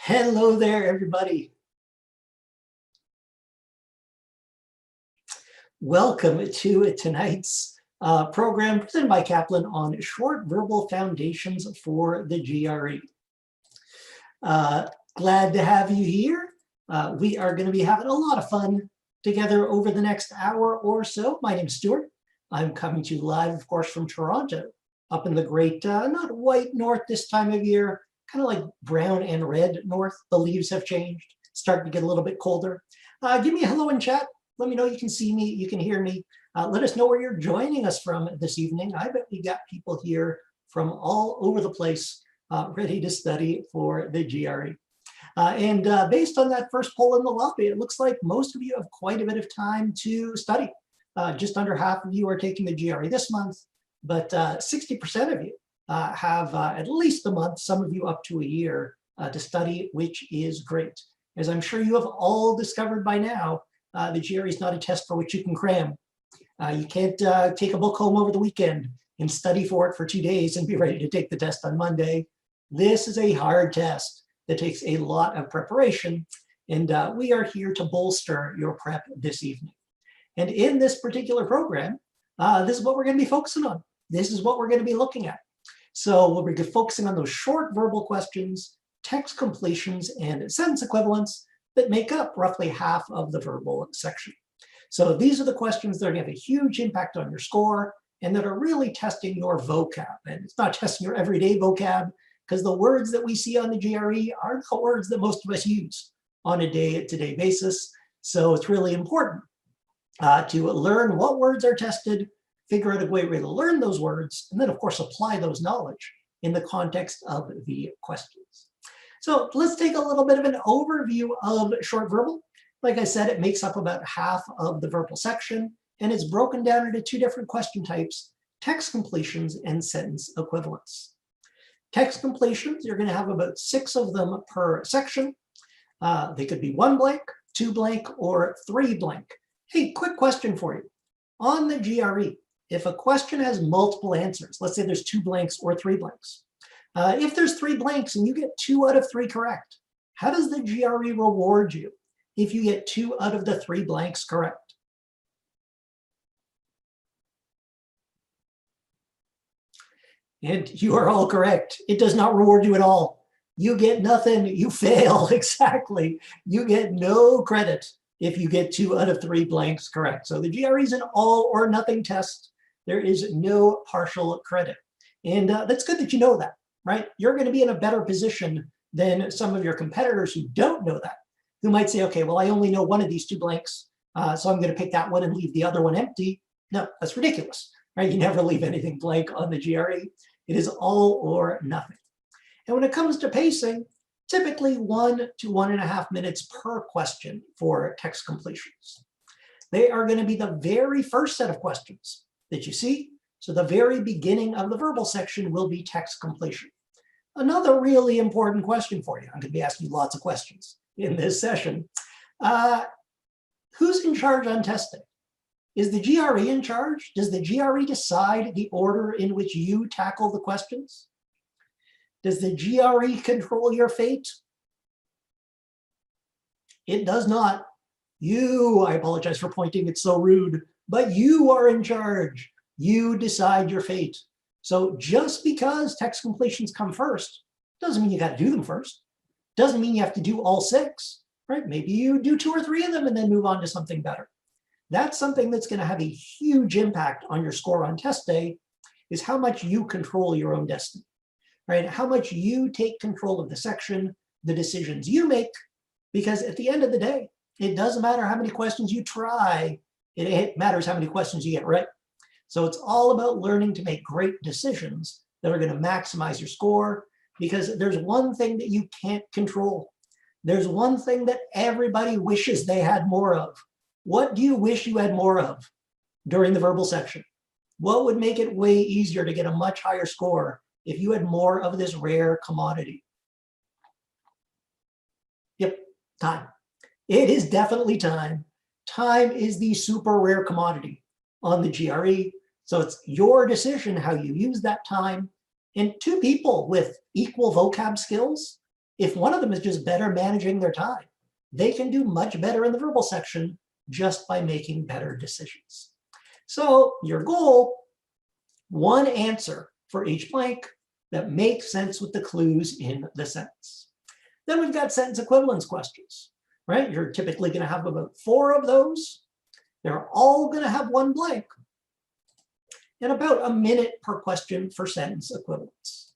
Hello there, everybody. Welcome to tonight's program presented by Kaplan on short verbal foundations for the GRE. Glad to have you here. We are going to be having a lot of fun together over the next hour or so. My name's Stuart. I'm coming to you live, of course, from Toronto, up in the great, not white north this time of year, kind of like brown and red north. The leaves have changed, starting to get a little bit colder. Give me a hello in chat. Let me know you can see me, you can hear me. Let us know where you're joining us from this evening. I bet we got people here from all over the place, ready to study for the GRE. Based on that first poll in the lobby, it looks like most of you have quite a bit of time to study. Just under half of you are taking the GRE this month, but 60% of you have at least a month, some of you up to a year to study, which is great. As I'm sure you have all discovered by now, the GRE is not a test for which you can cram. You can't take a book home over the weekend and study for it for 2 days and be ready to take the test on Monday. This is a hard test that takes a lot of preparation, and we are here to bolster your prep this evening. And in this particular program, this is what we're going to be focusing on. This is what we're going to be looking at. So we'll be focusing on those short verbal questions, text completions, and sentence equivalents that make up roughly half of the verbal section. So these are the questions that are going to have a huge impact on your score and that are really testing your vocab. And it's not testing your everyday vocab, because the words that we see on the GRE aren't the words that most of us use on a day-to-day basis. So it's really important to learn what words are tested, figure out a way to learn those words, and then, of course, apply those knowledge in the context of the questions. So let's take a little bit of an overview of short verbal. Like I said, it makes up about half of the verbal section, and it's broken down into two different question types: text completions and sentence equivalents. Text completions, you're going to have about 6 of them per section. They could be 1 blank, 2 blank, or 3 blank. Hey, quick question for you. On the GRE, if a question has multiple answers, let's say there's 2 blanks or 3 blanks, if there's 3 blanks and you get 2 out of 3 correct, how does the GRE reward you if you get 2 out of the 3 blanks correct? And you are all correct. It does not reward you at all. You get nothing, you fail, exactly. You get no credit if you get 2 out of 3 blanks correct. So the GRE is an all or nothing test. There is no partial credit. And that's good that you know that, right? You're going to be in a better position than some of your competitors who don't know that, who might say, okay, well, I only know one of these 2 blanks, so I'm going to pick that one and leave the other one empty. No, that's ridiculous, right? You never leave anything blank on the GRE. It is all or nothing. And when it comes to pacing, typically 1 to 1.5 minutes per question for text completions. They are going to be the very first set of questions that you see. So the very beginning of the verbal section will be text completion. Another really important question for you. I'm going to be asking you lots of questions in this session. Who's in charge on testing? Is the GRE in charge? Does the GRE decide the order in which you tackle the questions? Does the GRE control your fate? It does not. I apologize for pointing, it's so rude, but you are in charge. You decide your fate. So just because text completions come first, doesn't mean you got to do them first. Doesn't mean you have to do all 6, right? Maybe you do 2 or 3 of them and then move on to something better. That's something that's going to have a huge impact on your score on test day, is how much you control your own destiny, right? How much you take control of the section, the decisions you make, because at the end of the day, it doesn't matter how many questions you try, it matters how many questions you get right. So it's all about learning to make great decisions that are going to maximize your score, because there's one thing that you can't control. There's one thing that everybody wishes they had more of. What do you wish you had more of during the verbal section? What would make it way easier to get a much higher score if you had more of this rare commodity? Yep, time. It is definitely time. Time is the super rare commodity on the GRE. So it's your decision how you use that time. And 2 people with equal vocab skills if one of them is just better managing their time, they can do much better in the verbal section just by making better decisions. So your goal, one answer for each blank that makes sense with the clues in the sentence. Then we've got sentence equivalence questions, right? You're typically going to have about 4 of those. They're all going to have one blank and about a minute per question for sentence equivalence.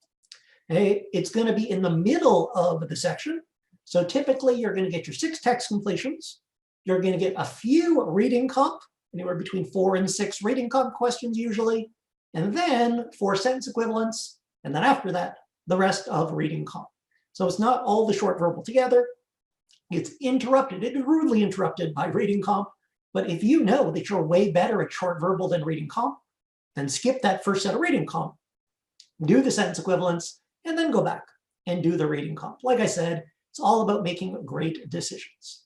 Okay, it's going to be in the middle of the section. So typically you're going to get your 6 text completions. You're going to get a few reading comp, anywhere between 4 and 6 reading comp questions usually, and then 4 sentence equivalents. And then after that, the rest of reading comp. So it's not all the short verbal together. It's interrupted, it is rudely interrupted by reading comp. But if you know that you're way better at short verbal than reading comp, then skip that first set of reading comp, do the sentence equivalents, and then go back and do the reading comp. Like I said, it's all about making great decisions.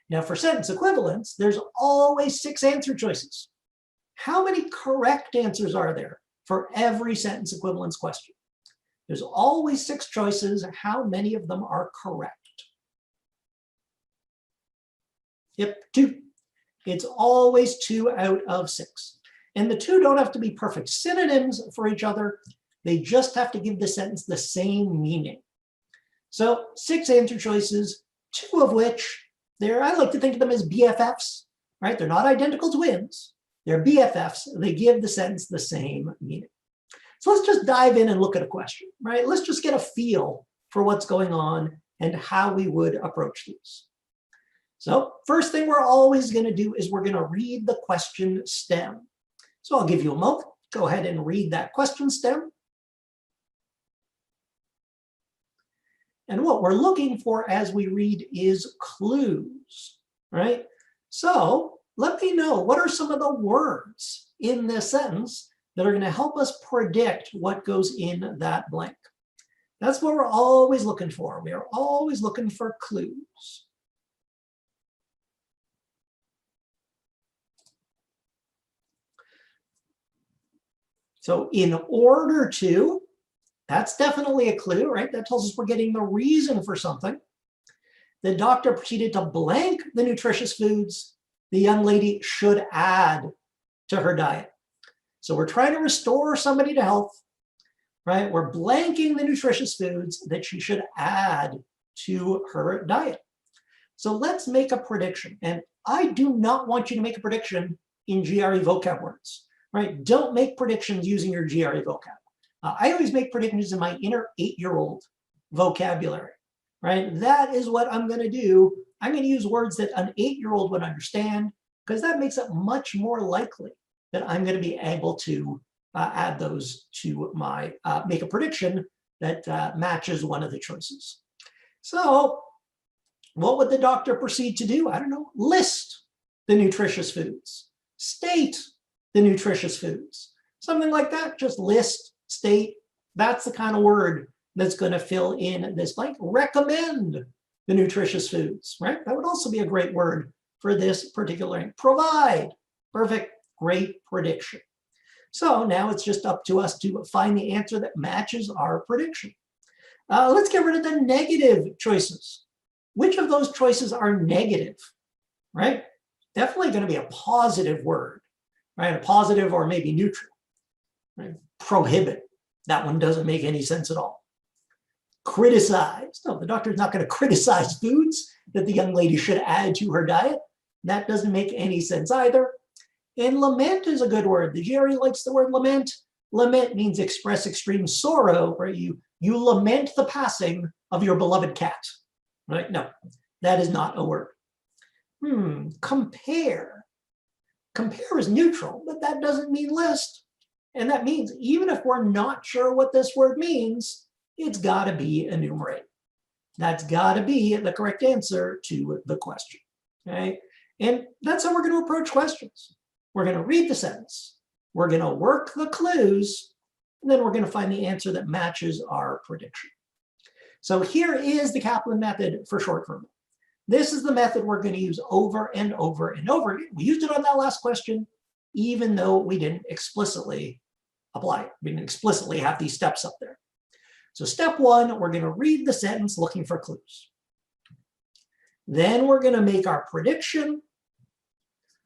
Now for sentence equivalents, there's always 6 answer choices. How many correct answers are there for every sentence equivalence question? There's always 6 choices. How many of them are correct? Yep, 2. It's always 2 out of 6. And the 2 don't have to be perfect synonyms for each other. They just have to give the sentence the same meaning. So 6 answer choices, 2 of which I like to think of them as BFFs, right? They're not identical twins. They're BFFs. They give the sentence the same meaning. So let's just dive in and look at a question, right? Let's just get a feel for what's going on and how we would approach these. So first thing we're always going to do is we're going to read the question stem. So I'll give you a moment. Go ahead and read that question stem. And what we're looking for as we read is clues, right? So let me know, what are some of the words in this sentence that are going to help us predict what goes in that blank? That's what we're always looking for. We are always looking for clues. So in order to, that's definitely a clue, right? That tells us we're getting the reason for something. The doctor proceeded to blank the nutritious foods the young lady should add to her diet. So we're trying to restore somebody to health, right? We're blanking the nutritious foods that she should add to her diet. So let's make a prediction. And I do not want you to make a prediction in GRE vocab words, right? Don't make predictions using your GRE vocab. I always make predictions in my inner 8-year-old vocabulary, right? That is what I'm going to do. I'm going to use words that an 8-year-old would understand, because that makes it much more likely that I'm going to be able to add those to my, make a prediction that matches one of the choices. So what would the doctor proceed to do? I don't know, list the nutritious foods, state the nutritious foods, something like that. Just list, state, that's the kind of word that's going to fill in this blank. Recommend the nutritious foods, right? That would also be a great word for this particular thing. Provide, perfect, great prediction. So now it's just up to us to find the answer that matches our prediction. Let's get rid of the negative choices. Which of those choices are negative, right? Definitely going to be a positive word, right? A positive or maybe neutral, right? Prohibit, that one doesn't make any sense at all. Criticize, no, the doctor's not going to criticize foods that the young lady should add to her diet. That doesn't make any sense either. And lament is a good word. The GRE likes the word lament. Lament means express extreme sorrow, where you lament the passing of your beloved cat, right? No, that is not a word. Compare. Compare is neutral, but that doesn't mean list. And that means even if we're not sure what this word means, it's got to be enumerate. That's got to be the correct answer to the question, okay? And that's how we're going to approach questions. We're going to read the sentence, we're going to work the clues, and then we're going to find the answer that matches our prediction. So here is the Kaplan method for short verbal. This is the method we're going to use over and over and over again. We used it on that last question, even though we didn't explicitly apply it. We didn't explicitly have these steps up there. So step one, we're going to read the sentence looking for clues. Then we're going to make our prediction,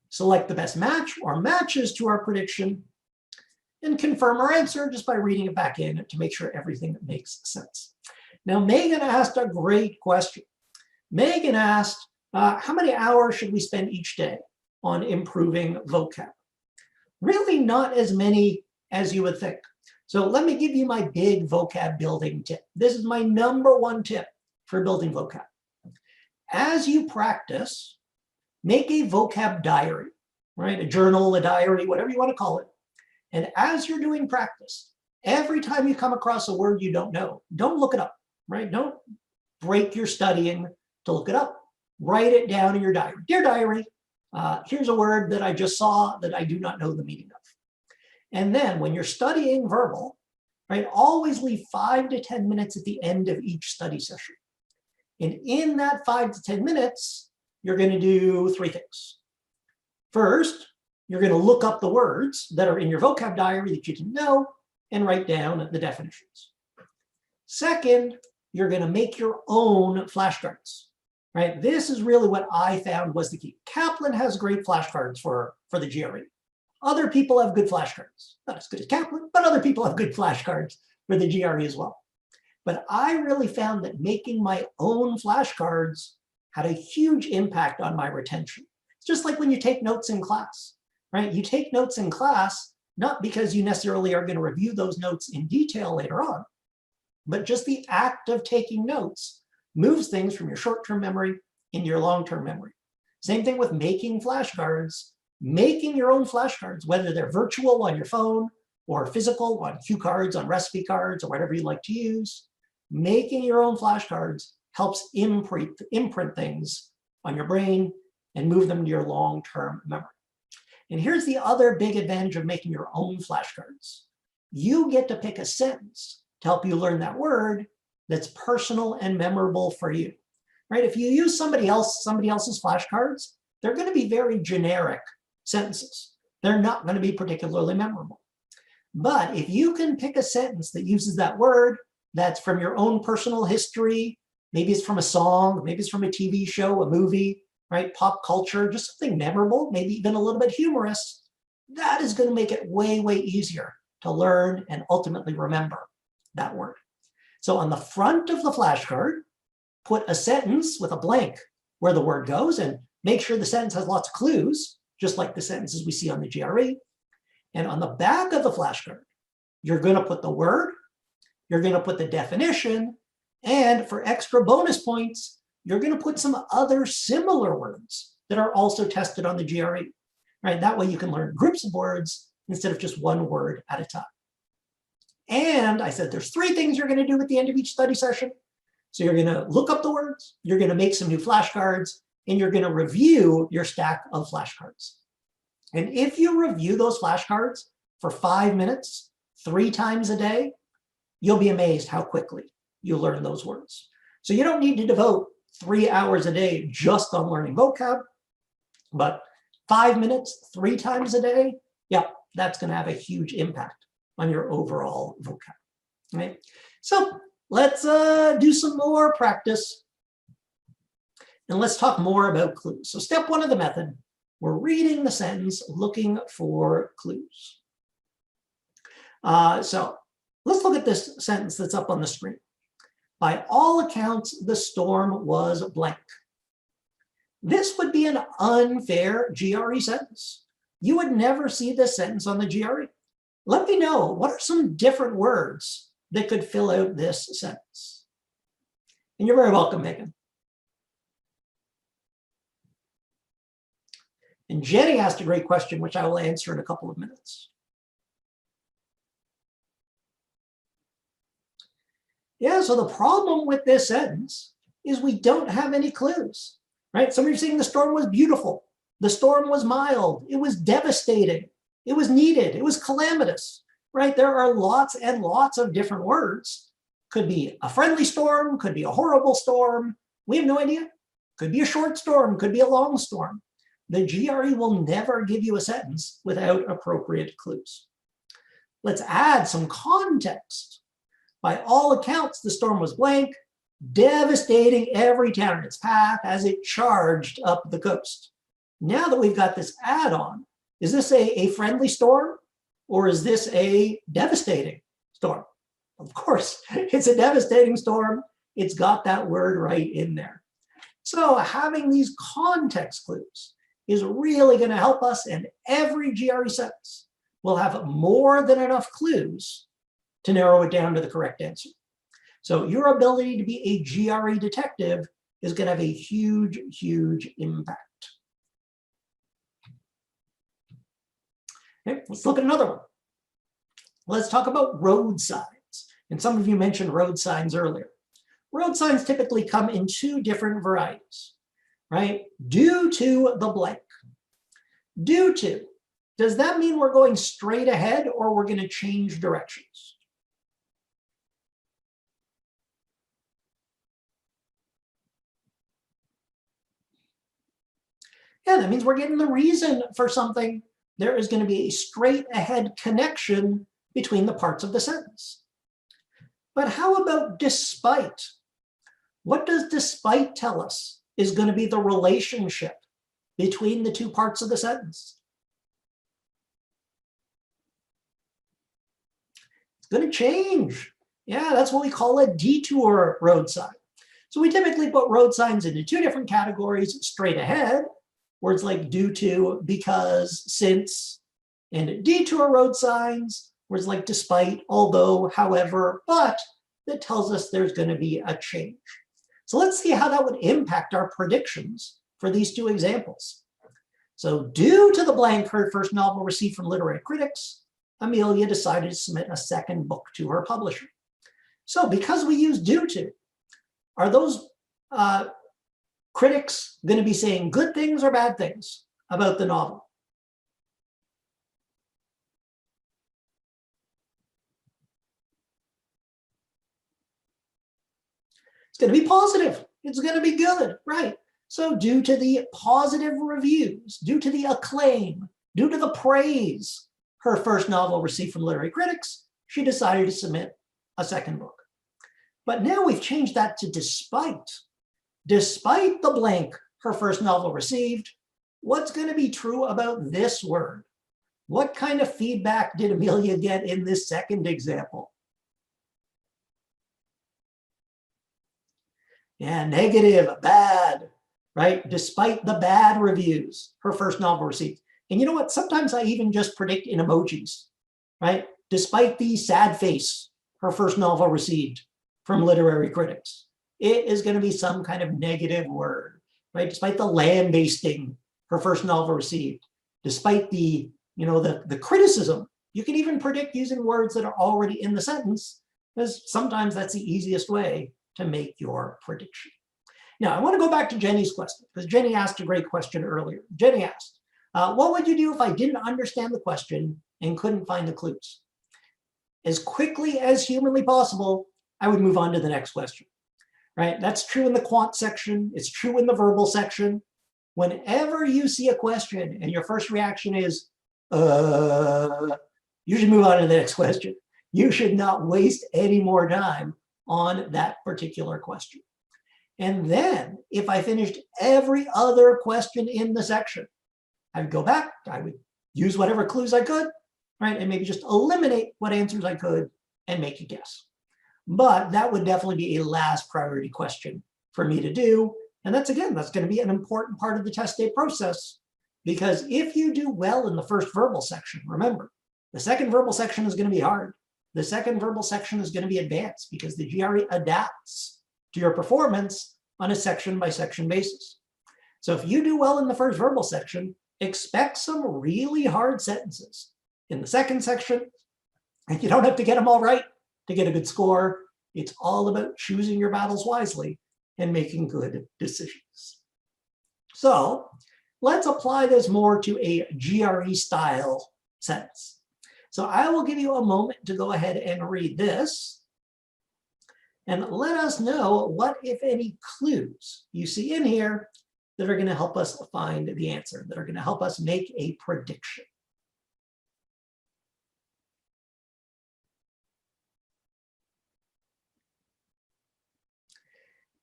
select the best match or matches to our prediction, and confirm our answer just by reading it back in to make sure everything makes sense. Now, Megan asked a great question. Megan asked, how many hours should we spend each day on improving vocab? Really not as many as you would think. So let me give you my big vocab building tip. This is my #1 tip for building vocab. As you practice, make a vocab diary, right? A journal, a diary, whatever you want to call it. And as you're doing practice, every time you come across a word you don't know, don't look it up, right? Don't break your studying to look it up. Write it down in your diary. Dear diary, here's a word that I just saw that I do not know the meaning of. And then when you're studying verbal, right, always leave 5 to 10 minutes at the end of each study session. And in that 5 to 10 minutes, you're going to do 3 things. First, you're going to look up the words that are in your vocab diary that you didn't know and write down the definitions. Second, you're going to make your own flashcards, right? This is really what I found was the key. Kaplan has great flashcards for the GRE. Other people have good flashcards. Not as good as Kaplan, but other people have good flashcards for the GRE as well. But I really found that making my own flashcards had a huge impact on my retention. It's just like when you take notes in class, right? You take notes in class, not because you necessarily are going to review those notes in detail later on, but just the act of taking notes moves things from your short-term memory into your long-term memory. Same thing with making flashcards. Making your own flashcards, whether they're virtual on your phone or physical on cue cards, on recipe cards, or whatever you like to use, making your own flashcards helps imprint things on your brain and move them to your long-term memory. And here's the other big advantage of making your own flashcards. You get to pick a sentence to help you learn that word that's personal and memorable for you, right? If you use somebody else's flashcards, they're going to be very generic sentences. They're not going to be particularly memorable. But if you can pick a sentence that uses that word that's from your own personal history, maybe it's from a song, maybe it's from a TV show, a movie, right? Pop culture, just something memorable, maybe even a little bit humorous, that is going to make it way, way easier to learn and ultimately remember that word. So on the front of the flashcard, put a sentence with a blank where the word goes and make sure the sentence has lots of clues, just like the sentences we see on the GRE. And on the back of the flashcard, you're going to put the word, you're going to put the definition, and for extra bonus points, you're going to put some other similar words that are also tested on the GRE, right? That way you can learn groups of words instead of just one word at a time. And I said there's 3 things you're going to do at the end of each study session. So you're going to look up the words, you're going to make some new flashcards, and you're going to review your stack of flashcards. And if you review those flashcards for 5 minutes, 3 times a day, you'll be amazed how quickly you learn those words. So you don't need to devote 3 hours a day just on learning vocab, but 5 minutes, 3 times a day, yeah, that's going to have a huge impact on your overall vocab, right? So let's do some more practice. And let's talk more about clues. So step 1 of the method, we're reading the sentence, looking for clues. So let's look at this sentence that's up on the screen. By all accounts, the storm was blank. This would be an unfair GRE sentence. You would never see this sentence on the GRE. Let me know, what are some different words that could fill out this sentence? And you're very welcome, Megan. And Jenny asked a great question, which I will answer in a couple of minutes. Yeah, so the problem with this sentence is we don't have any clues, right? Some of you are saying the storm was beautiful. The storm was mild. It was devastating. It was needed. It was calamitous, right? There are lots and lots of different words. Could be a friendly storm, could be a horrible storm. We have no idea. Could be a short storm, could be a long storm. The GRE will never give you a sentence without appropriate clues. Let's add some context. By all accounts, the storm was blank, devastating every town in its path as it charged up the coast. Now that we've got this add-on, is this a friendly storm or is this a devastating storm? Of course, it's a devastating storm. It's got that word right in there. So having these context clues is really going to help us, and every GRE sentence will have more than enough clues to narrow it down to the correct answer. So your ability to be a GRE detective is going to have a huge, huge impact. Okay, let's look at another one. Let's talk about road signs. And some of you mentioned road signs earlier. Road signs typically come in two different varieties, right? Due to the blank. Due to, does that mean we're going straight ahead or we're going to change directions? Yeah, that means we're getting the reason for something. There is going to be a straight ahead connection between the parts of the sentence. But how about despite? What does despite tell us is going to be the relationship between the two parts of the sentence? It's going to change. Yeah, that's what we call a detour road sign. So we typically put road signs into two different categories: straight ahead, words like due to, because, since, and detour road signs, words like despite, although, however, but, that tells us there's going to be a change. So let's see how that would impact our predictions for these two examples. So due to the blank, her first novel received from literary critics, Amelia decided to submit a second book to her publisher. So because we use due to, are those critics going to be saying good things or bad things about the novel? It's going to be positive. It's going to be good, right? So due to the positive reviews, due to the acclaim, due to the praise her first novel received from literary critics, she decided to submit a second book. But now we've changed that to despite. Despite the blank her first novel received, what's going to be true about this word? What kind of feedback did Amelia get in this second example? Yeah, negative, bad, right? Despite the bad reviews her first novel received. And you know what? Sometimes I even just predict in emojis, right? Despite the sad face her first novel received from literary critics, it is going to be some kind of negative word, right? Despite the lambasting her first novel received, despite the, the criticism, you can even predict using words that are already in the sentence, because sometimes that's the easiest way to make your prediction. Now, I want to go back to Jenny's question, because Jenny asked a great question earlier. Jenny asked, what would you do if I didn't understand the question and couldn't find the clues? As quickly as humanly possible, I would move on to the next question, right? That's true in the quant section. It's true in the verbal section. Whenever you see a question and your first reaction is, you should move on to the next question. You should not waste any more time on that particular question. And then if I finished every other question in the section, I would go back, I would use whatever clues I could, right? And maybe just eliminate what answers I could and make a guess. But that would definitely be a last priority question for me to do. And that's going to be an important part of the test day process, because if you do well in the first verbal section, remember, the second verbal section is going to be hard. The second verbal section is going to be advanced because the GRE adapts to your performance on a section by section basis. So if you do well in the first verbal section, expect some really hard sentences in the second section. And you don't have to get them all right to get a good score. It's all about choosing your battles wisely and making good decisions. So let's apply this more to a GRE style sentence. So I will give you a moment to go ahead and read this and let us know what, if any, clues you see in here that are going to help us find the answer, that are going to help us make a prediction.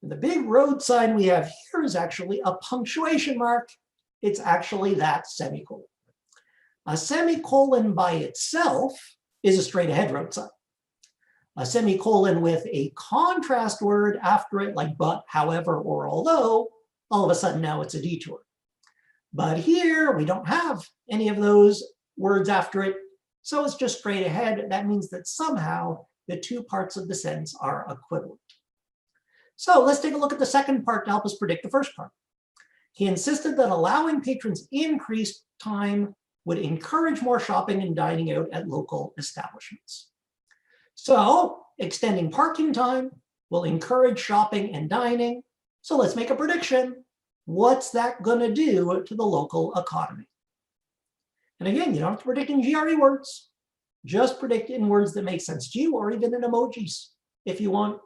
And the big road sign we have here is actually a punctuation mark. It's actually that semicolon. A semicolon by itself is a straight ahead road sign. A semicolon with a contrast word after it, like but, however, or although, all of a sudden now it's a detour. But here we don't have any of those words after it, so it's just straight ahead. That means that somehow the two parts of the sentence are equivalent. So let's take a look at the second part to help us predict the first part. He insisted that allowing patrons increased time would encourage more shopping and dining out at local establishments. So extending parking time will encourage shopping and dining. So let's make a prediction. What's that going to do to the local economy? And again, you don't have to predict in GRE words. Just predict in words that make sense to you, or even in emojis if you want.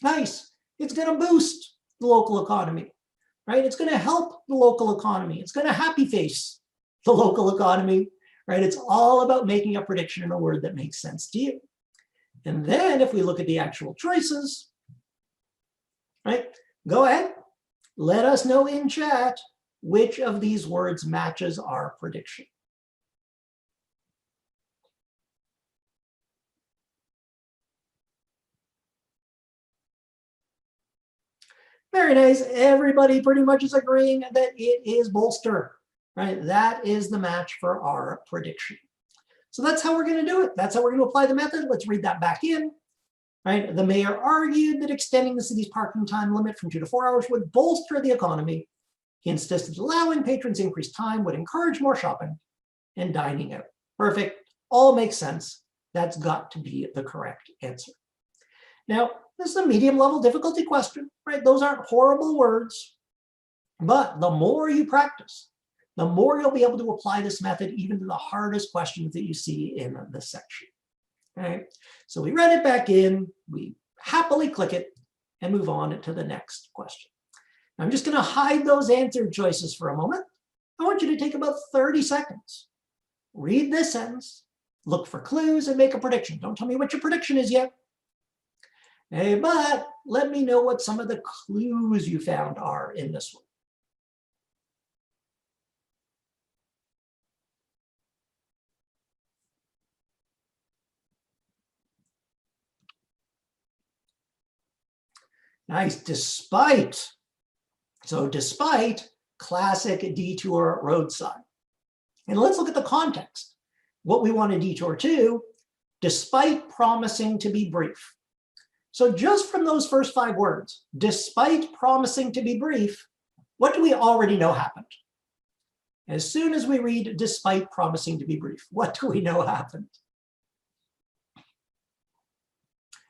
Nice. It's going to boost the local economy, right? It's going to help the local economy. It's going to happy face the local economy, right? It's all about making a prediction in a word that makes sense to you. And then if we look at the actual choices, right? Go ahead. Let us know in chat which of these words matches our prediction. Very nice. Everybody pretty much is agreeing that it is bolster, right? That is the match for our prediction. So that's how we're going to do it. That's how we're going to apply the method. Let's read that back in, right? The mayor argued that extending the city's parking time limit from 2 to 4 hours would bolster the economy. He insisted allowing patrons increased time would encourage more shopping and dining out. Perfect. All makes sense. That's got to be the correct answer. Now, this is a medium level difficulty question, right? Those aren't horrible words, but the more you practice, the more you'll be able to apply this method even to the hardest questions that you see in the section, right? So we read it back in, we happily click it and move on to the next question. Now, I'm just going to hide those answer choices for a moment. I want you to take about 30 seconds. Read this sentence, look for clues, and make a prediction. Don't tell me what your prediction is yet. Hey, but let me know what some of the clues you found are in this one. Nice, despite. So despite, classic detour road sign. And let's look at the context. What we want to detour to, despite promising to be brief. So just from those first 5 words, despite promising to be brief, what do we already know happened? As soon as we read despite promising to be brief, what do we know happened?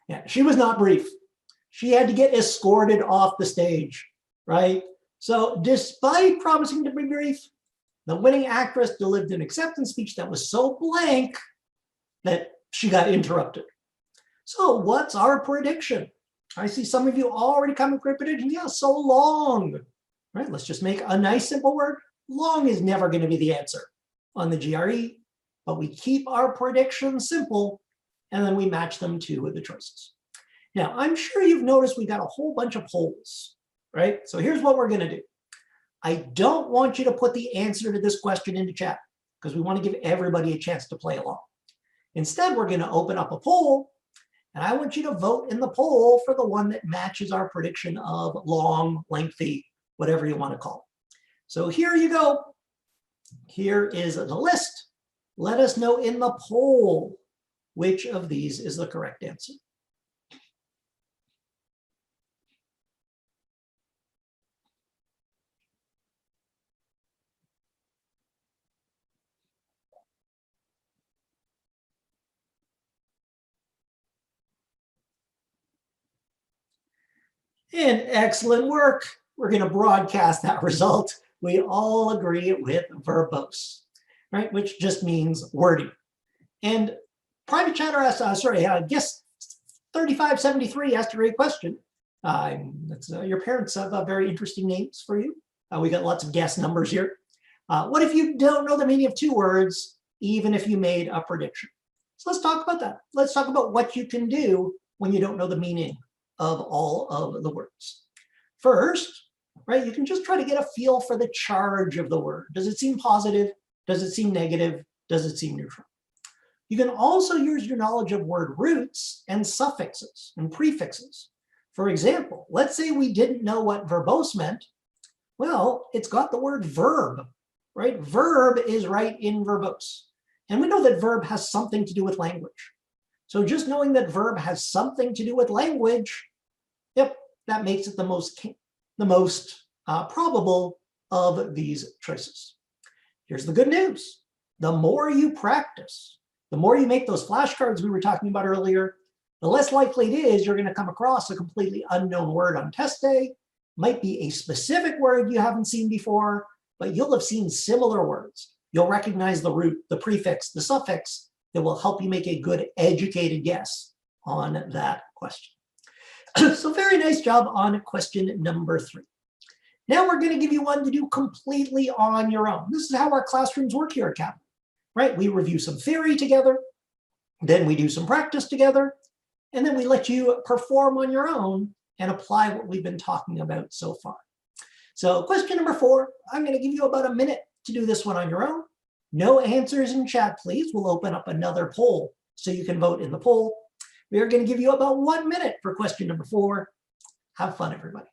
Yeah, she was not brief. She had to get escorted off the stage, right? So despite promising to be brief, the winning actress delivered an acceptance speech that was so blank that she got interrupted. So what's our prediction? I see some of you already coming with great predictions. Yeah, so long, right? Let's just make a nice simple word. Long is never going to be the answer on the GRE, but we keep our predictions simple and then we match them to the choices. Now, I'm sure you've noticed we got a whole bunch of polls, right? So here's what we're going to do. I don't want you to put the answer to this question into chat because we want to give everybody a chance to play along. Instead, we're going to open up a poll. And I want you to vote in the poll for the one that matches our prediction of long, lengthy, whatever you want to call it. So here you go. Here is the list. Let us know in the poll which of these is the correct answer. And excellent work. We're going to broadcast that result. We all agree with verbose, right? Which just means wordy. And private chatter asked, guest 3573 asked a great question. Your parents have very interesting names for you. We got lots of guest numbers here. What if you don't know the meaning of 2 words, even if you made a prediction? So let's talk about that. Let's talk about what you can do when you don't know the meaning of all of the words. First, right, you can just try to get a feel for the charge of the word. Does it seem positive? Does it seem negative? Does it seem neutral? You can also use your knowledge of word roots and suffixes and prefixes. For example, let's say we didn't know what verbose meant. Well, it's got the word verb, right? Verb is right in verbose. And we know that verb has something to do with language. So just knowing that verb has something to do with language, yep, that makes it the most probable of these choices. Here's the good news. The more you practice, the more you make those flashcards we were talking about earlier, the less likely it is you're going to come across a completely unknown word on test day. Might be a specific word you haven't seen before, but you'll have seen similar words. You'll recognize the root, the prefix, the suffix that will help you make a good educated guess on that question. So very nice job on question number 3. Now we're going to give you one to do completely on your own. This is how our classrooms work here at Kaplan, right? We review some theory together, then we do some practice together, and then we let you perform on your own and apply what we've been talking about so far. So question number 4, I'm going to give you about a minute to do this one on your own. No answers in chat, please. We'll open up another poll so you can vote in the poll. We are going to give you about 1 minute for question number 4. Have fun, everybody.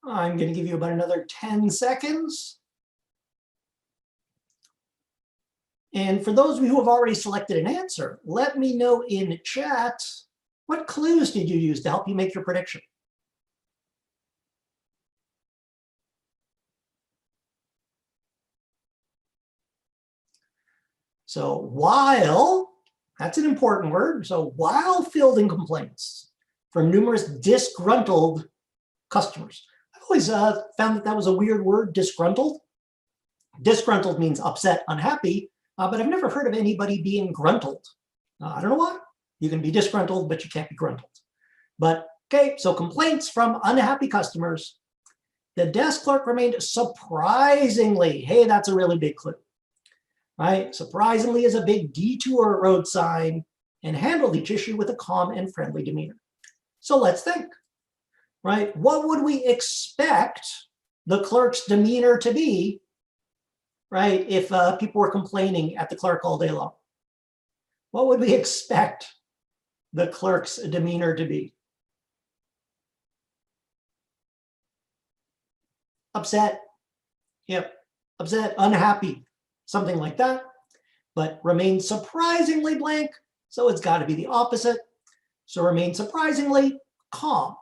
I'm going to give you about another 10 seconds. And for those of you who have already selected an answer, let me know in chat, what clues did you use to help you make your prediction? So while, that's an important word. So while fielding complaints from numerous disgruntled customers. I've always found that that was a weird word, disgruntled. Disgruntled means upset, unhappy, but I've never heard of anybody being gruntled. I don't know why. You can be disgruntled, but you can't be gruntled. But okay, so complaints from unhappy customers. The desk clerk remained surprisingly, hey, that's a really big clue, right? Surprisingly is a big detour road sign and handled each issue with a calm and friendly demeanor. So let's think, right? What would we expect the clerk's demeanor to be, right, if people were complaining at the clerk all day long? What would we expect the clerk's demeanor to be? Upset, yep, upset, unhappy, something like that, but remain surprisingly blank, so it's got to be the opposite. So remain surprisingly calm,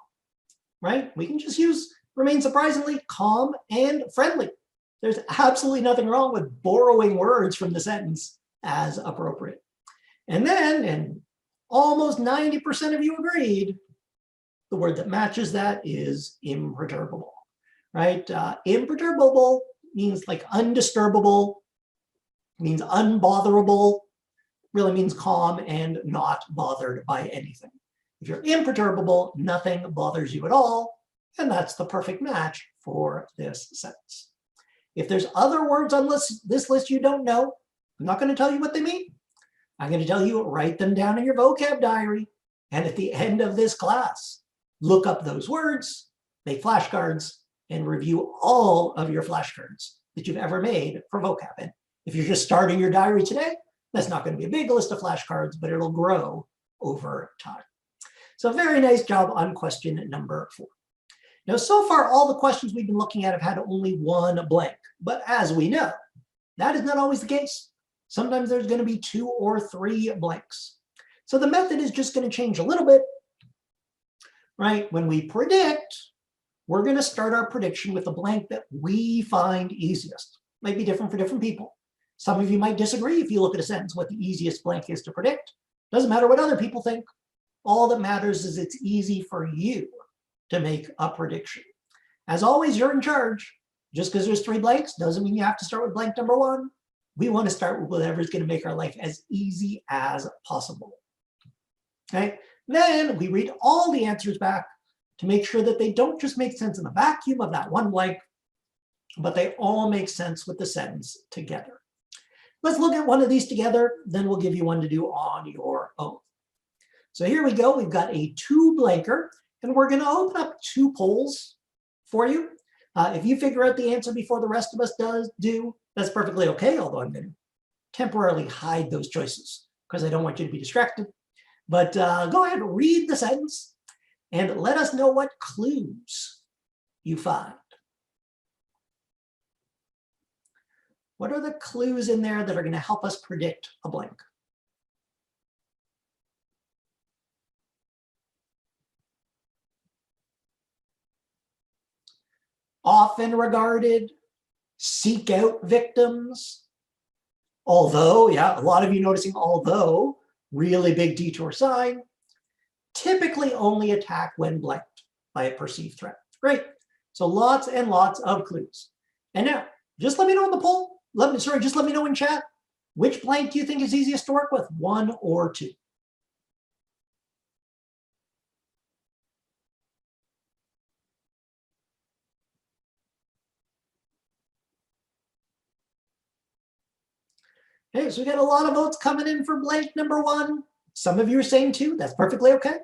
right? We can just use remain surprisingly calm and friendly. There's absolutely nothing wrong with borrowing words from the sentence as appropriate. And then, and almost 90% of you agreed, the word that matches that is imperturbable, right? Imperturbable means like undisturbable, means unbotherable, really means calm and not bothered by anything. If you're imperturbable, nothing bothers you at all, and that's the perfect match for this sentence. If there's other words on this list you don't know, I'm not going to tell you what they mean. I'm going to tell you, write them down in your vocab diary, and at the end of this class, look up those words, make flashcards, and review all of your flashcards that you've ever made for vocab. And if you're just starting your diary today, that's not going to be a big list of flashcards, but it'll grow over time. So very nice job on question number 4. Now, so far, all the questions we've been looking at have had only one blank. But as we know, that is not always the case. Sometimes there's going to be 2 or 3 blanks. So the method is just going to change a little bit. right? When we predict, we're going to start our prediction with a blank that we find easiest. Might be different for different people. Some of you might disagree if you look at a sentence what the easiest blank is to predict. Doesn't matter what other people think. All that matters is it's easy for you to make a prediction. As always, you're in charge. Just because there's 3 blanks doesn't mean you have to start with blank number 1. We want to start with whatever's going to make our life as easy as possible. Okay? Then we read all the answers back to make sure that they don't just make sense in the vacuum of that one blank, but they all make sense with the sentence together. Let's look at one of these together, then we'll give you one to do on your own. So here we go. We've got a 2-blanker, and we're going to open up 2 polls for you. If you figure out the answer before the rest of us do, that's perfectly okay, although I'm going to temporarily hide those choices because I don't want you to be distracted. But go ahead and read the sentence and let us know what clues you find. What are the clues in there that are going to help us predict a blank? Often regarded, seek out victims. Although, yeah, a lot of you noticing although, really big detour sign. Typically only attack when blanked by a perceived threat. Great. So lots and lots of clues. And now, just let me know in the poll. Just let me know in chat. Which blank do you think is easiest to work with? 1 or 2? Okay, so we got a lot of votes coming in for blank number 1. Some of you are saying 2. That's perfectly okay.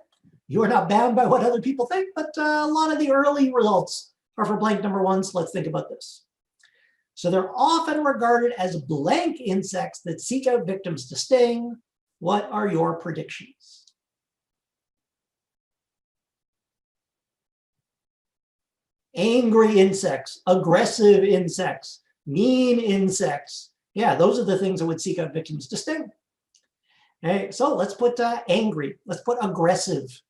You are not bound by what other people think, but a lot of the early results are for blank number 1, so let's think about this. So they're often regarded as blank insects that seek out victims to sting. What are your predictions? Angry insects, aggressive insects, mean insects. Yeah, those are the things that would seek out victims to sting. Okay, so let's put angry, let's put aggressive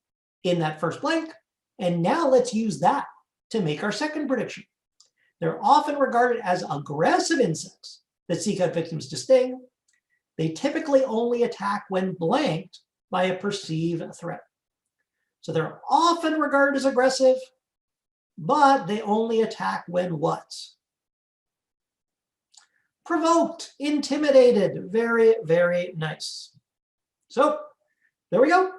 in that first blank. And now let's use that to make our second prediction. They're often regarded as aggressive insects that seek out victims to sting. They typically only attack when blanked by a perceived threat. So they're often regarded as aggressive, but they only attack when what? Provoked, intimidated. Very, very nice. So there we go.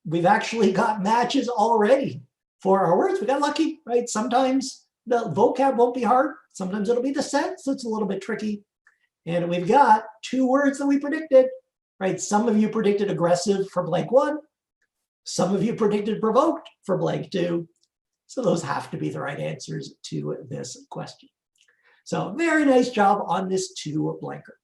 We've actually got matches already for our words. We got lucky, right? Sometimes the vocab won't be hard. Sometimes it'll be the sense that's a little bit tricky. And we've got 2 words that we predicted, right? Some of you predicted aggressive for blank 1. Some of you predicted provoked for blank 2. So those have to be the right answers to this question. So very nice job on this 2-blanker.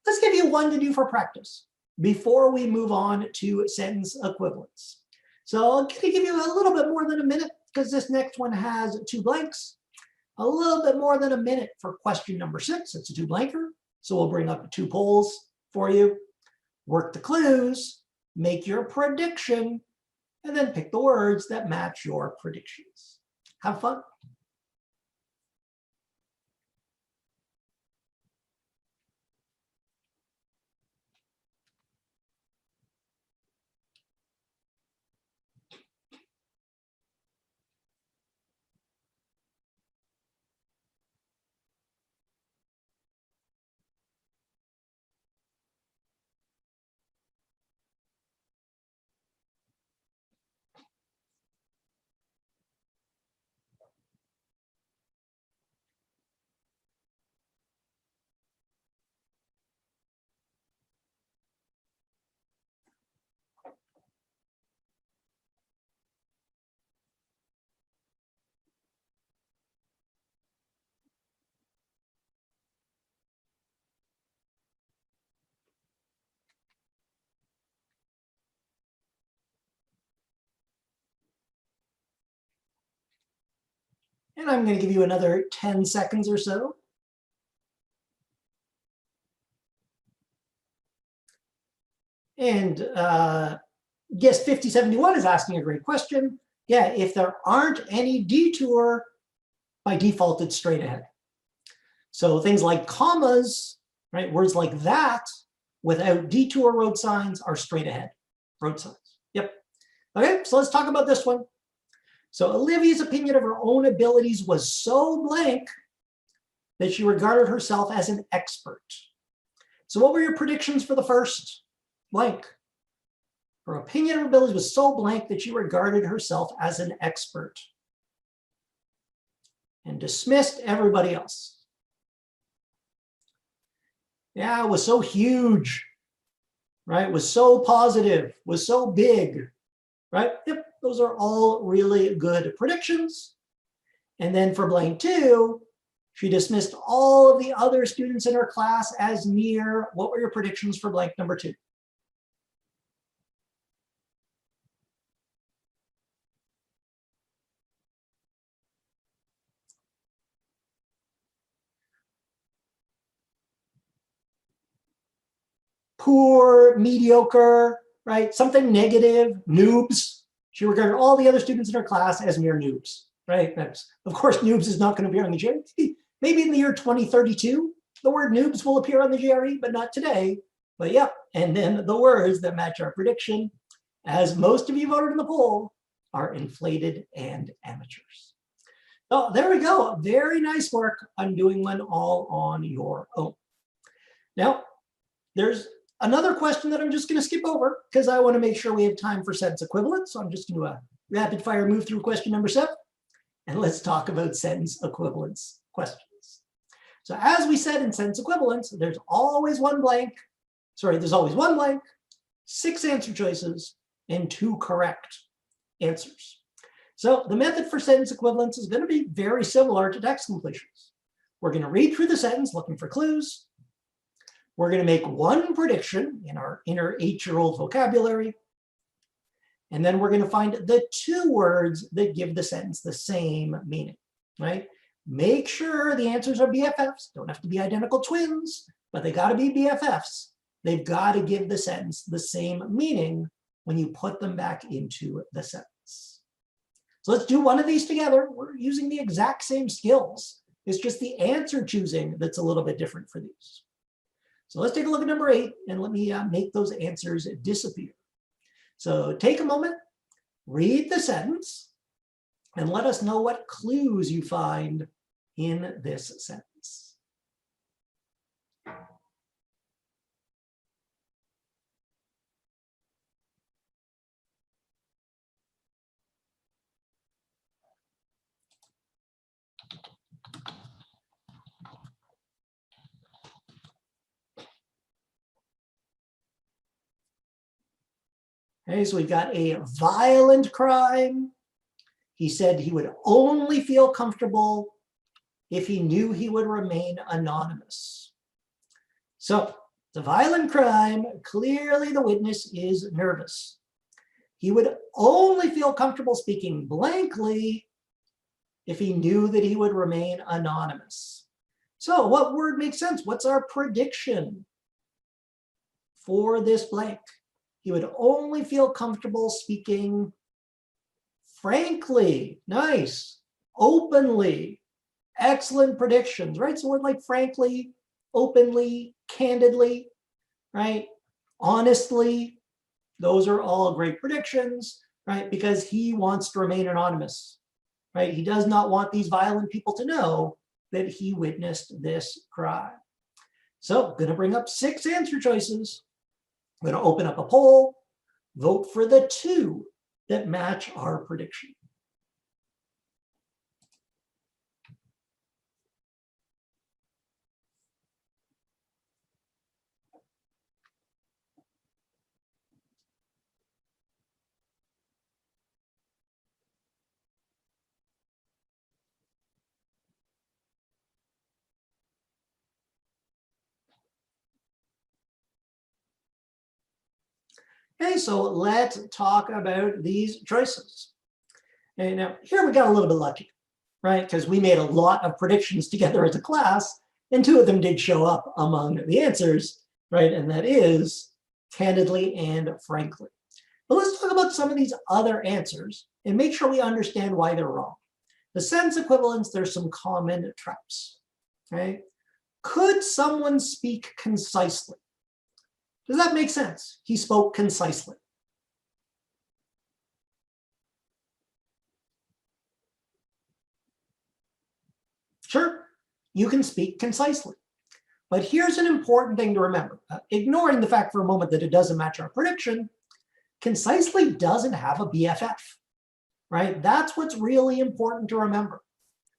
Let's give you one to do for practice before we move on to sentence equivalents. So I'm going to give you a little bit more than a minute because this next one has 2 blanks. A little bit more than a minute for question number 6. It's a 2-blanker. So we'll bring up 2 polls for you. Work the clues, make your prediction, and then pick the words that match your predictions. Have fun. And I'm going to give you another 10 seconds or so. And yes, 5071 is asking a great question. Yeah, if there aren't any detour, by default, it's straight ahead. So things like commas, right? Words like that without detour road signs are straight ahead road signs. Yep. Okay, so let's talk about this one. So Olivia's opinion of her own abilities was so blank that she regarded herself as an expert. So what were your predictions for the first? Blank. Her opinion of her abilities was so blank that she regarded herself as an expert and dismissed everybody else. Yeah, it was so huge, right? Was so positive, was so big, right? Yep, those are all really good predictions. And then for blank 2, she dismissed all of the other students in her class as near. What were your predictions for blank number 2? Poor, mediocre, right? Something negative, noobs. She regarded all the other students in her class as mere noobs, right? That's, of course, noobs is not going to appear on the GRE. Maybe in the year 2032, the word noobs will appear on the GRE, but not today. But yeah, and then the words that match our prediction, as most of you voted in the poll, are inflated and amateurs. Oh, there we go. Very nice work on doing one all on your own. Now, there's another question that I'm just going to skip over because I want to make sure we have time for sentence equivalence. So I'm just going to rapid fire move through question number 7. And let's talk about sentence equivalence questions. So as we said in sentence equivalence, there's always one blank. Sorry, there's always one blank, 6 answer choices, and 2 correct answers. So the method for sentence equivalence is going to be very similar to text completions. We're going to read through the sentence looking for clues. We're going to make one prediction in our inner 8-year-old vocabulary. And then we're going to find the 2 words that give the sentence the same meaning, right? Make sure the answers are BFFs. Don't have to be identical twins, but they got to be BFFs. They've got to give the sentence the same meaning when you put them back into the sentence. So let's do one of these together. We're using the exact same skills. It's just the answer choosing that's a little bit different for these. So let's take a look at number 8 and let me make those answers disappear. So take a moment, read the sentence, and let us know what clues you find in this sentence. Okay, so we've got a violent crime. He said he would only feel comfortable if he knew he would remain anonymous. So it's a violent crime. Clearly the witness is nervous. He would only feel comfortable speaking blankly if he knew that he would remain anonymous. So what word makes sense? What's our prediction for this blank? He would only feel comfortable speaking frankly. Nice. Openly. Excellent predictions, right? So word like frankly, openly, candidly, right? Honestly. Those are all great predictions, right? Because he wants to remain anonymous, right? He does not want these violent people to know that he witnessed this crime. So I'm going to bring up 6 answer choices. I'm going to open up a poll, vote for the 2 that match our prediction. Okay, so let's talk about these choices. And now here we got a little bit lucky, right? Because we made a lot of predictions together as a class, and 2 of them did show up among the answers, right? And that is candidly and frankly. But let's talk about some of these other answers and make sure we understand why they're wrong. The sentence equivalents, there's some common traps, right? Could someone speak concisely? Does that make sense? He spoke concisely. Sure, you can speak concisely. But here's an important thing to remember. Ignoring the fact for a moment that it doesn't match our prediction, concisely doesn't have a BFF, right? That's what's really important to remember.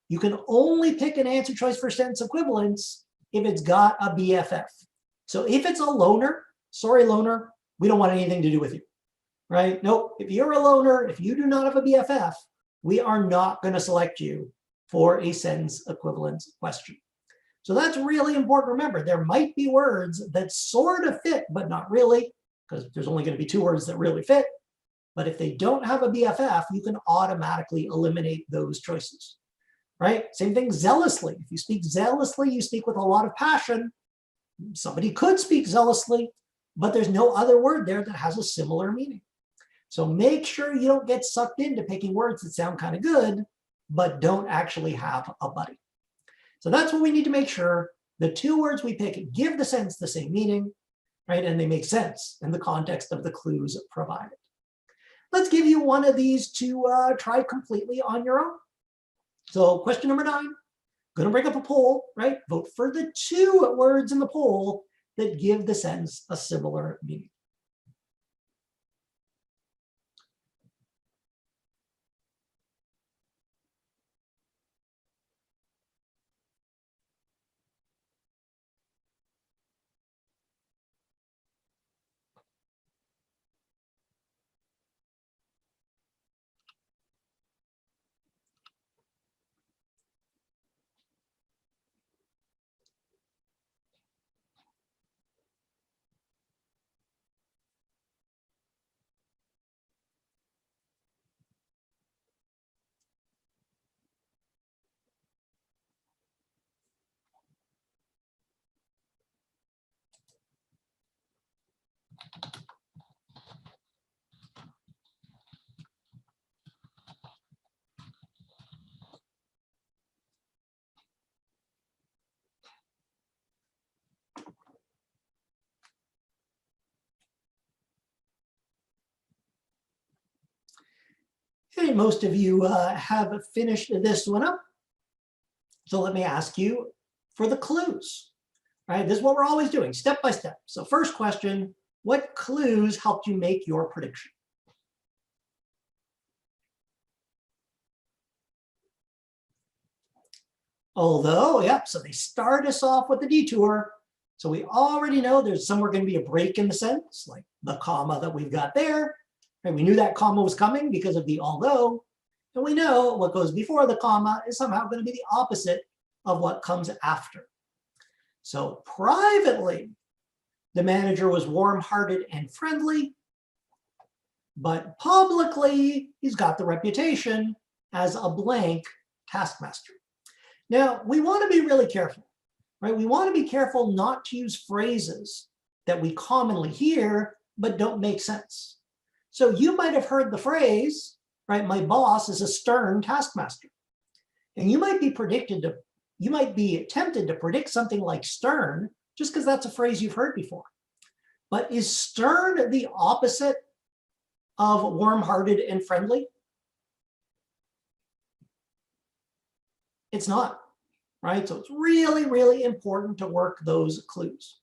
You can only pick an answer choice for sentence equivalence if it's got a BFF. So if it's a loner, sorry loner, we don't want anything to do with you, right? Nope, if you're a loner, if you do not have a BFF, we are not going to select you for a sentence equivalence question. So that's really important to remember. There might be words that sort of fit, but not really, because there's only going to be 2 words that really fit. But if they don't have a BFF, you can automatically eliminate those choices, right? Same thing, zealously. If you speak zealously, you speak with a lot of passion. Somebody could speak zealously, but there's no other word there that has a similar meaning. So make sure you don't get sucked into picking words that sound kind of good, but don't actually have a buddy. So that's what we need to make sure. The 2 words we pick give the sentence the same meaning, right? And they make sense in the context of the clues provided. Let's give you one of these to try completely on your own. So question number 9, going to bring up a poll, right? Vote for the 2 words in the poll that give the sentence a similar meaning. Okay, most of you have finished this one up. So let me ask you for the clues, right? This is what we're always doing, step by step. So first question, what clues helped you make your prediction? Although, yep, so they start us off with the detour. So we already know there's somewhere going to be a break in the sentence, like the comma that we've got there. And we knew that comma was coming because of the although. And we know what goes before the comma is somehow going to be the opposite of what comes after. So privately, the manager was warm-hearted and friendly, but publicly, he's got the reputation as a blank taskmaster. Now, we want to be really careful, right? We want to be careful not to use phrases that we commonly hear, but don't make sense. So you might have heard the phrase, right? My boss is a stern taskmaster. And you might be tempted to predict something like stern just because that's a phrase you've heard before. But is stern the opposite of warm-hearted and friendly? It's not, right? So it's really, really important to work those clues.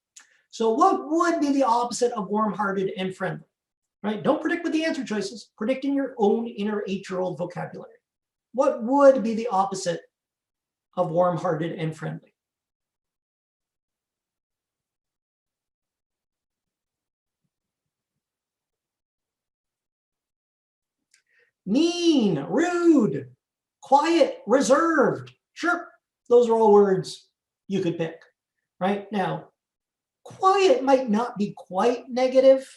So what would be the opposite of warm-hearted and friendly, right? Don't predict with the answer choices. Predict in your own inner 8-year-old vocabulary. What would be the opposite of warm-hearted and friendly? Mean, rude, quiet, reserved. Sure, those are all words you could pick, right? Now, quiet might not be quite negative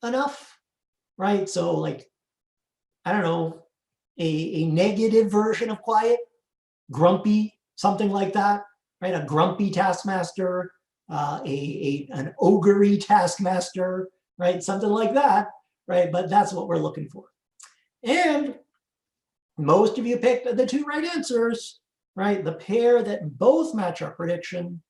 enough, right? So like, I don't know, a negative version of quiet, grumpy, something like that, right? A grumpy taskmaster, an ogre-y taskmaster, right? Something like that, right? But that's what we're looking for. And Most of you picked the 2 right answers, right? The pair that both match our prediction,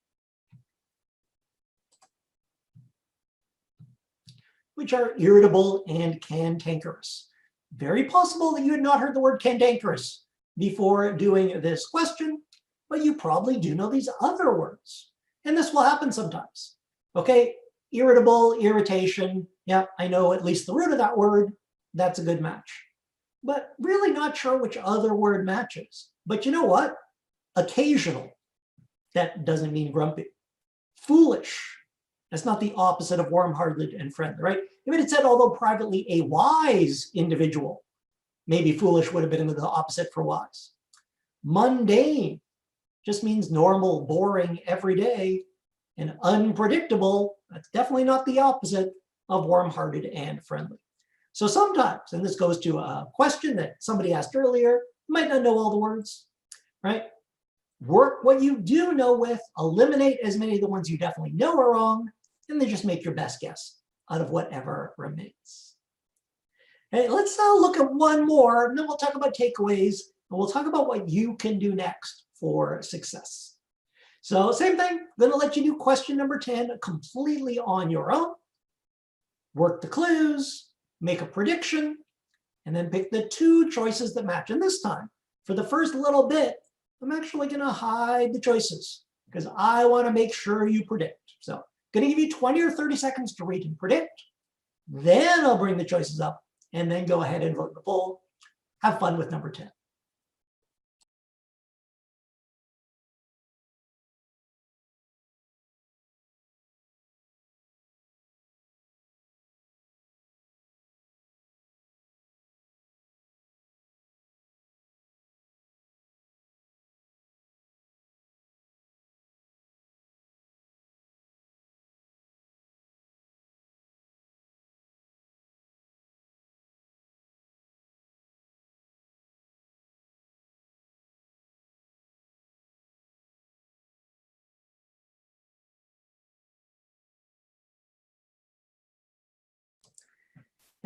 which are irritable and cantankerous. Very possible that you had not heard the word cantankerous before doing this question, but you probably do know these other words. And this will happen sometimes. Okay, irritable, irritation. Yeah, I know at least the root of that word. That's a good match. But really not sure which other word matches. But you know what? Occasional. That doesn't mean grumpy. Foolish. That's not the opposite of warm-hearted and friendly, right? If it had said, although privately a wise individual, maybe foolish would have been the opposite for wise. Mundane just means normal, boring, everyday. And unpredictable, that's definitely not the opposite of warm-hearted and friendly. So sometimes, and this goes to a question that somebody asked earlier, you might not know all the words, right? Work what you do know with, eliminate as many of the ones you definitely know are wrong, and then just make your best guess out of whatever remains. Okay, let's look at one more, and then we'll talk about takeaways, and we'll talk about what you can do next for success. So same thing, I'm going to let you do question number 10 completely on your own. Work the clues, make a prediction, and then pick the 2 choices that match. And this time, for the first little bit, I'm actually going to hide the choices because I want to make sure you predict. So I'm going to give you 20 or 30 seconds to read and predict. Then I'll bring the choices up and then go ahead and vote in the poll. Have fun with number 10.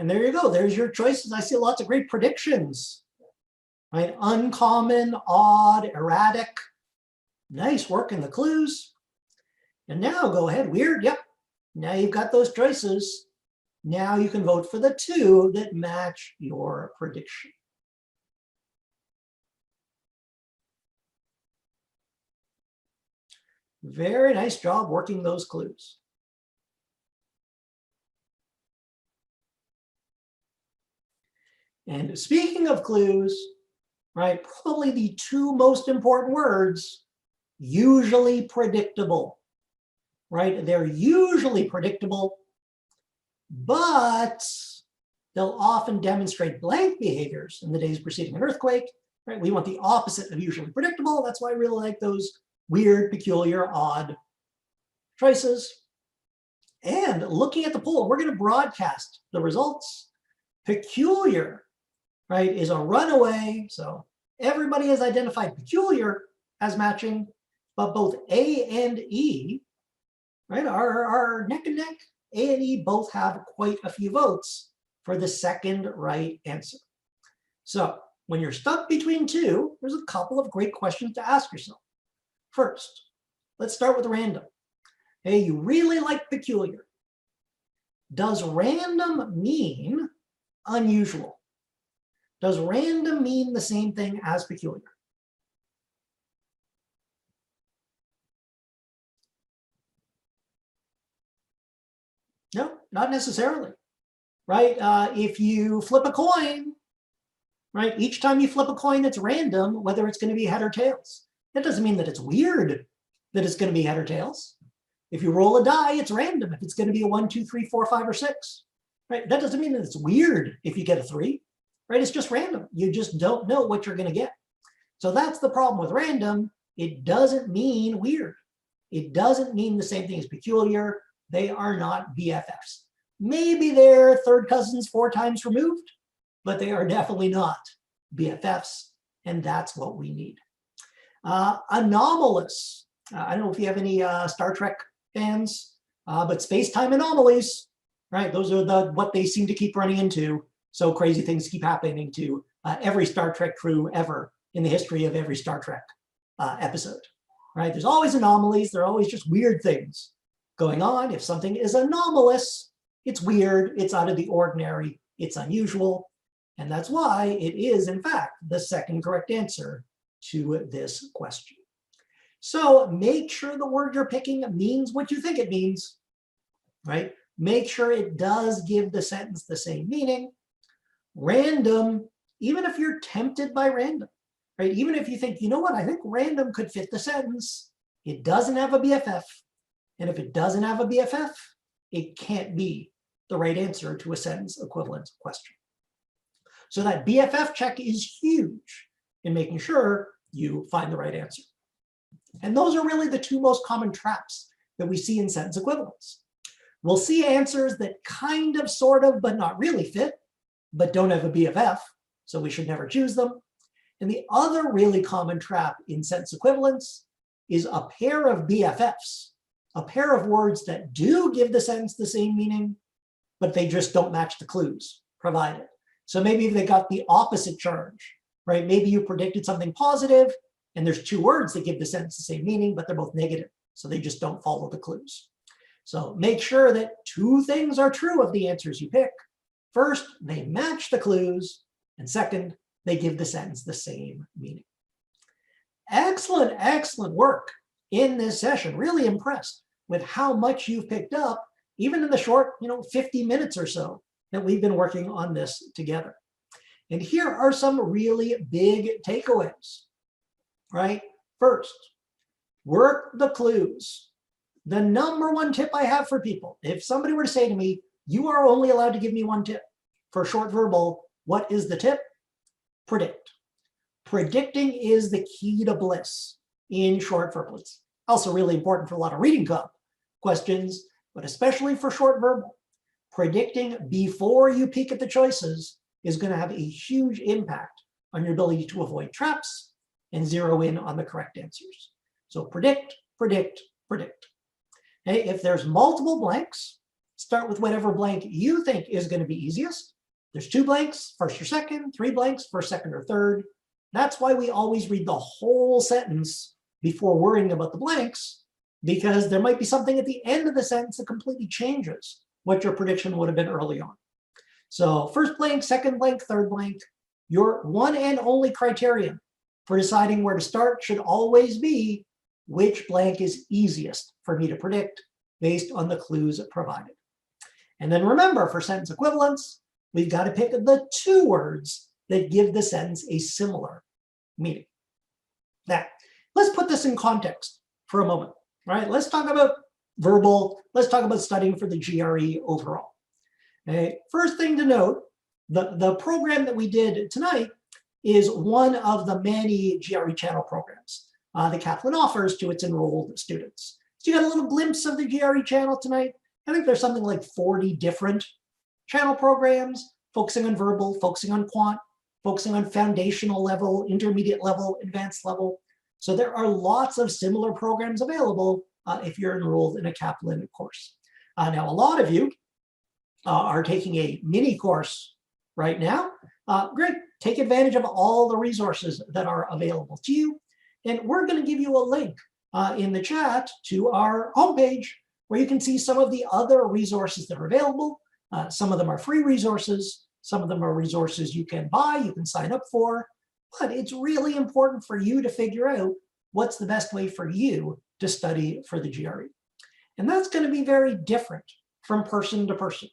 And there you go. There's your choices. I see lots of great predictions. Right? Uncommon, odd, erratic. Nice work in the clues. And now go ahead. Weird. Yep. Now you've got those choices. Now you can vote for the 2 that match your prediction. Very nice job working those clues. And speaking of clues, right, probably the 2 most important words, usually predictable, right? They're usually predictable, but they'll often demonstrate blank behaviors in the days preceding an earthquake, right? We want the opposite of usually predictable. That's why I really like those weird, peculiar, odd choices. And looking at the poll, we're going to broadcast the results. Peculiar, right, is a runaway. So everybody has identified peculiar as matching, but both A and E, right, are neck and neck. A and E both have quite a few votes for the second right answer. So when you're stuck between 2, there's a couple of great questions to ask yourself. First, let's start with random. Hey, you really like peculiar. Does random mean unusual? Does random mean the same thing as peculiar? No, not necessarily, right? If you flip a coin, right, each time you flip a coin, it's random whether it's going to be head or tails. That doesn't mean that it's weird that it's going to be head or tails. If you roll a die, it's random if it's going to be a 1, 2, 3, 4, 5, or 6. Right? That doesn't mean that it's weird if you get a 3. Right? It's just random. You just don't know what you're going to get. So that's the problem with random. It doesn't mean weird. It doesn't mean the same thing as peculiar. They are not BFFs. Maybe they're third cousins 4 times removed, but they are definitely not BFFs, and that's what we need. Anomalous. I don't know if you have any Star Trek fans, but space-time anomalies, right? Those are what they seem to keep running into. So crazy things keep happening to every Star Trek crew ever in the history of every Star Trek episode, right? There's always anomalies. There are always just weird things going on. If something is anomalous, it's weird, it's out of the ordinary, it's unusual. And that's why it is, in fact, the second correct answer to this question. So make sure the word you're picking means what you think it means, right? Make sure it does give the sentence the same meaning. Random, even if you're tempted by random, right? Even if you think, you know what, I think random could fit the sentence, it doesn't have a BFF. And if it doesn't have a BFF, it can't be the right answer to a sentence equivalence question. So that BFF check is huge in making sure you find the right answer. And those are really the two most common traps that we see in sentence equivalence. We'll see answers that kind of, sort of, but not really fit, but don't have a BFF, so we should never choose them. And the other really common trap in sentence equivalence is a pair of BFFs, a pair of words that do give the sentence the same meaning, but they just don't match the clues provided. So maybe they got the opposite charge, right? Maybe you predicted something positive, and there's two words that give the sentence the same meaning, but they're both negative. So they just don't follow the clues. So make sure that two things are true of the answers you pick. First, they match the clues. And second, they give the sentence the same meaning. Excellent, excellent work in this session. Really impressed with how much you've picked up, even in the short, 50 minutes or so that we've been working on this together. And here are some really big takeaways, right? First, work the clues. The number one tip I have for people, if somebody were to say to me, you are only allowed to give me one tip for short verbal, what is the tip? Predict. Predicting is the key to bliss in short verbal. It's also really important for a lot of reading questions, but especially for short verbal. Predicting before you peek at the choices is going to have a huge impact on your ability to avoid traps and zero in on the correct answers. So predict, predict, predict. Okay, if there's multiple blanks, start with whatever blank you think is going to be easiest. There's 2 blanks, first or second, 3 blanks, first, second, or third. That's why we always read the whole sentence before worrying about the blanks, because there might be something at the end of the sentence that completely changes what your prediction would have been early on. So first blank, second blank, third blank, your one and only criterion for deciding where to start should always be which blank is easiest for me to predict based on the clues provided. And then remember, for sentence equivalence, we've got to pick the 2 words that give the sentence a similar meaning. Now, let's put this in context for a moment, right? Let's talk about verbal. Let's talk about studying for the GRE overall. Okay. First thing to note, the program that we did tonight is one of the many GRE channel programs that Kaplan offers to its enrolled students. So you got a little glimpse of the GRE channel tonight. I think there's something like 40 different channel programs focusing on verbal, focusing on quant, focusing on foundational level, intermediate level, advanced level. So there are lots of similar programs available if you're enrolled in a Kaplan course. Now, a lot of you are taking a mini course right now. Great, take advantage of all the resources that are available to you. And we're going to give you a link in the chat to our homepage where you can see some of the other resources that are available. Some of them are free resources. Some of them are resources you can buy, you can sign up for. But it's really important for you to figure out what's the best way for you to study for the GRE. And that's going to be very different from person to person,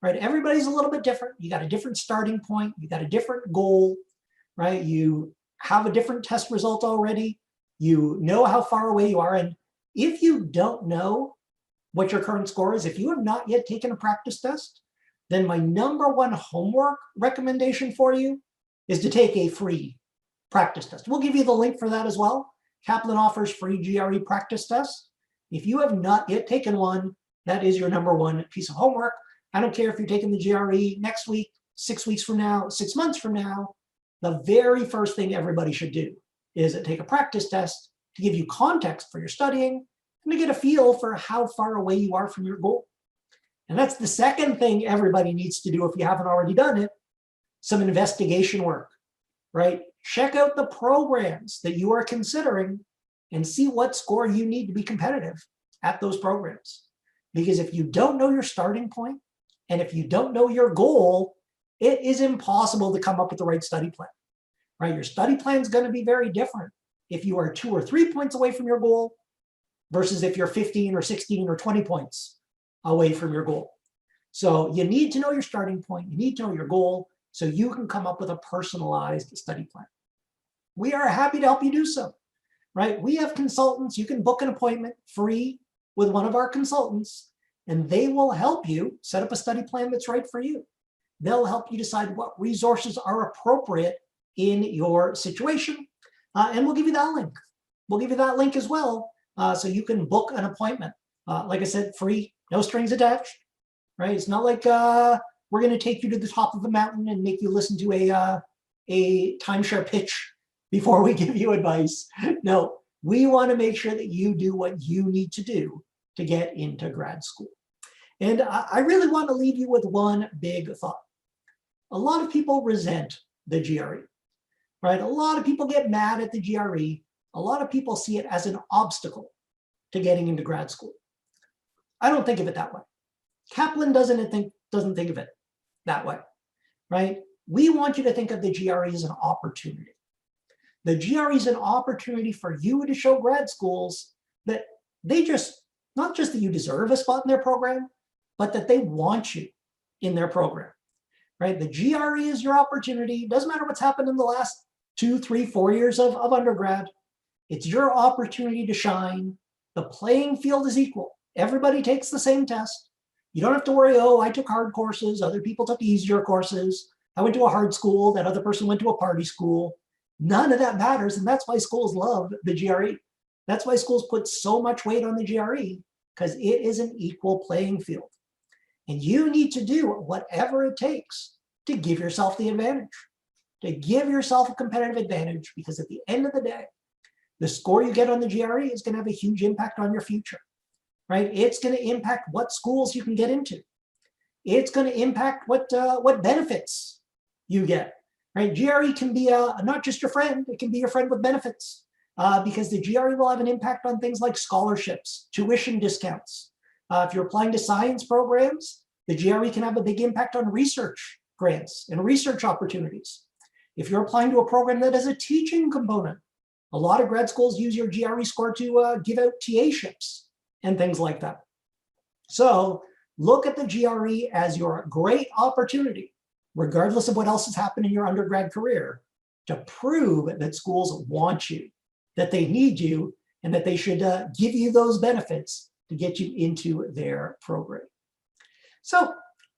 right? Everybody's a little bit different. You got a different starting point. You got a different goal, right? You have a different test result already. You know how far away you are. And if you don't know what your current score is, if you have not yet taken a practice test, then my number one homework recommendation for you is to take a free practice test. We'll give you the link for that as well. Kaplan offers free GRE practice tests. If you have not yet taken one, that is your number one piece of homework. I don't care if you're taking the GRE next week, 6 weeks from now, 6 months from now. The very first thing everybody should do is take a practice test to give you context for your studying and to get a feel for how far away you are from your goal. And that's the second thing everybody needs to do if you haven't already done it, some investigation work right? Check out the programs that you are considering and see what score you need to be competitive at those programs. Because if you don't know your starting point, and if you don't know your goal, it is impossible to come up with the right study plan, right? Your study plan is going to be very different if you are 2 or 3 points away from your goal versus if you're 15 or 16 or 20 points away from your goal. So you need to know your starting point. You need to know your goal so you can come up with a personalized study plan. We are happy to help you do so, right? We have consultants. You can book an appointment free with one of our consultants, and they will help you set up a study plan that's right for you. They'll help you decide what resources are appropriate in your situation, and we'll give you that link. We'll give you that link as well, so you can book an appointment. Like I said, free, no strings attached, right? It's not like we're going to take you to the top of a mountain and make you listen to a timeshare pitch before we give you advice. No, we want to make sure that you do what you need to do to get into grad school. And I really want to leave you with one big thought. A lot of people resent the GRE, right? A lot of people get mad at the GRE. A lot of people see it as an obstacle to getting into grad school. I don't think of it that way. Kaplan doesn't think of it that way, right? We want you to think of the GRE as an opportunity. The GRE is an opportunity for you to show grad schools that they just, not just that you deserve a spot in their program, but that they want you in their program, right? The GRE is your opportunity. It doesn't matter what's happened in the last 2, 3, 4 years of undergrad. It's your opportunity to shine. The playing field is equal. Everybody takes the same test. You don't have to worry, oh, I took hard courses. Other people took easier courses. I went to a hard school. That other person went to a party school. None of that matters. And that's why schools love the GRE. That's why schools put so much weight on the GRE, because it is an equal playing field. And you need to do whatever it takes to give yourself the advantage, to give yourself a competitive advantage, because at the end of the day, the score you get on the GRE is going to have a huge impact on your future, right? It's going to impact what schools you can get into. It's going to impact what benefits you get, right? GRE can be not just your friend, it can be your friend with benefits, because the GRE will have an impact on things like scholarships, tuition discounts. If you're applying to science programs, the GRE can have a big impact on research grants and research opportunities. If you're applying to a program that has a teaching component, a lot of grad schools use your GRE score to give out TA-ships and things like that. So look at the GRE as your great opportunity, regardless of what else has happened in your undergrad career, to prove that schools want you, that they need you, and that they should give you those benefits to get you into their program. So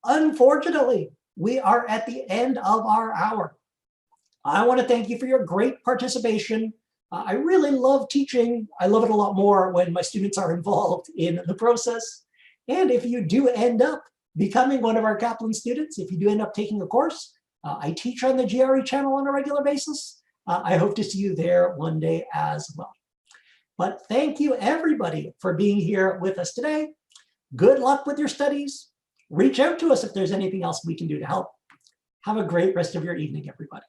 unfortunately, we are at the end of our hour. I want to thank you for your great participation. I really love teaching. I love it a lot more when my students are involved in the process. And if you do end up becoming one of our Kaplan students, if you do end up taking a course, I teach on the GRE channel on a regular basis. I hope to see you there one day as well. But thank you, everybody, for being here with us today. Good luck with your studies. Reach out to us if there's anything else we can do to help. Have a great rest of your evening, everybody.